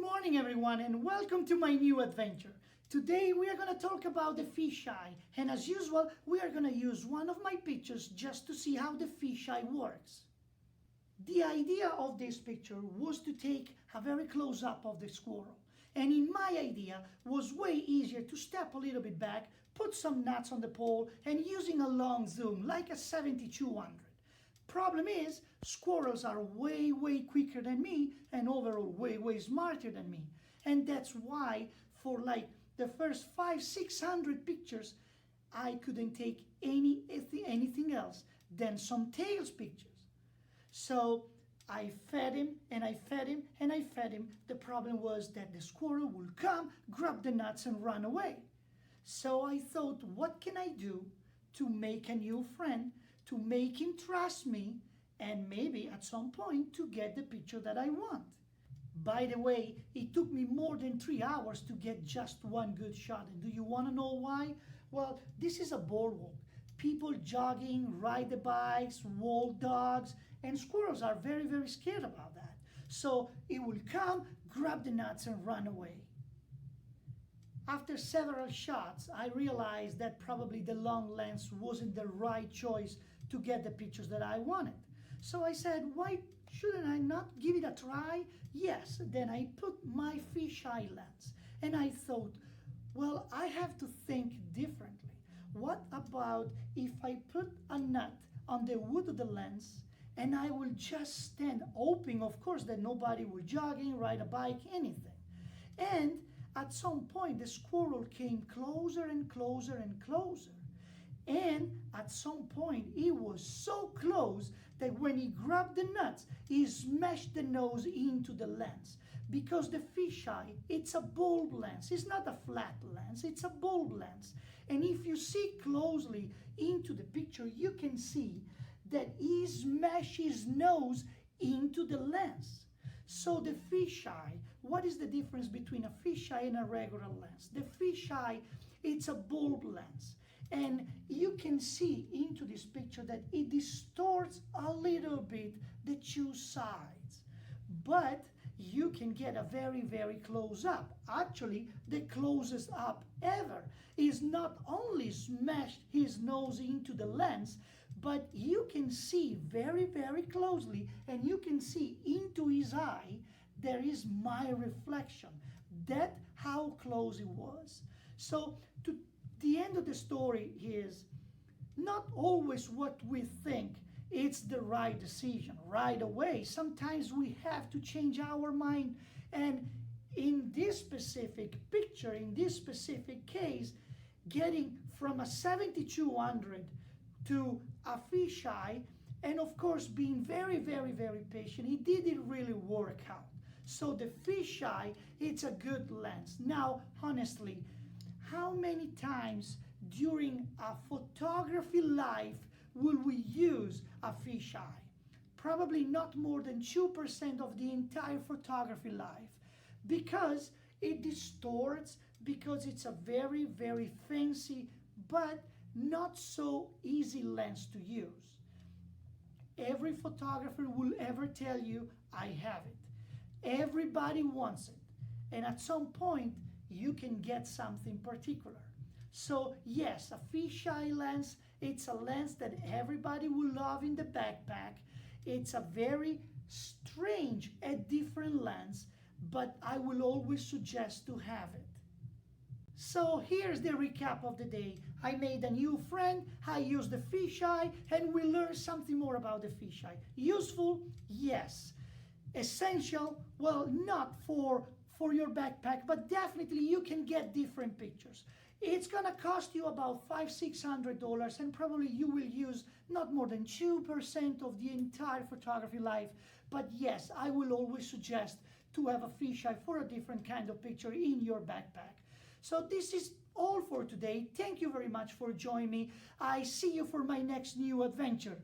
Good morning everyone and welcome to my new adventure. Today we are going to talk about the fisheye, and as usual we are going to use one of my pictures just to see how the fisheye works. The idea of this picture was to take a very close up of the squirrel, and in my idea was way easier to step a little bit back, put some nuts on the pole and using a long zoom like a 7200. Problem is, squirrels are way quicker than me and overall way smarter than me. And that's why for like the first 500-600 pictures, I couldn't take anything else than some tails pictures. So I fed him and I fed him and I fed him. The problem was that the squirrel would come, grab the nuts and run away. So I thought, what can I do to make a new friend, to make him trust me, and maybe at some point to get the picture that I want. By the way, it took me more than 3 hours to get just one good shot. And do you want to know why? Well, this is a boardwalk. People jogging, ride the bikes, walk dogs, and squirrels are very scared about that. So it will come, grab the nuts and run away. After several shots, I realized that probably the long lens wasn't the right choice to get the pictures that I wanted. So I said, why shouldn't I not give it a try? Yes, then I put my fisheye lens. And I thought, well, I have to think differently. What about if I put a nut on the wood of the lens and I will just stand, hoping, of course, that nobody will jogging, ride a bike, anything. And at some point, the squirrel came closer and closer and closer. And at some point, he was so close that when he grabbed the nuts, he smashed the nose into the lens. Because the fisheye, it's a bulb lens. It's not a flat lens, it's a bulb lens. And if you see closely into the picture, you can see that he smashed his nose into the lens. So the fisheye, what is the difference between a fisheye and a regular lens? The fisheye, it's a bulb lens. And you can see into this picture that it distorts a little bit the two sides. But you can get a very close up. Actually, the closest up ever is not only smashed his nose into the lens, but you can see very closely, and you can see into his eye, there is my reflection. That's how close it was. So the end of the story is not always what we think it's the right decision right away. Sometimes we have to change our mind. And in this specific picture, in this specific case, getting from a 7200 to a fisheye, and of course being very patient, it didn't really work out. So the fisheye, it's a good lens. Now, honestly, how many times during a photography life will we use a fisheye? Probably not more than 2% of the entire photography life, because it distorts, because it's a very fancy but not so easy lens to use. Every photographer will ever tell you, I have it. Everybody wants it. And at some point, you can get something particular. So yes, a fisheye lens, it's a lens that everybody will love in the backpack. It's a very strange and different lens, but I will always suggest to have it. So here's the recap of the day. I made a new friend, I used the fisheye, and we learned something more about the fisheye. Useful? Yes. Essential? Well, not for your backpack, but definitely you can get different pictures. It's gonna cost you about $500-600, and probably you will use not more than 2% of the entire photography life. But yes, I will always suggest to have a fisheye for a different kind of picture in your backpack. So this is all for today. Thank you very much for joining me. I see you for my next new adventure.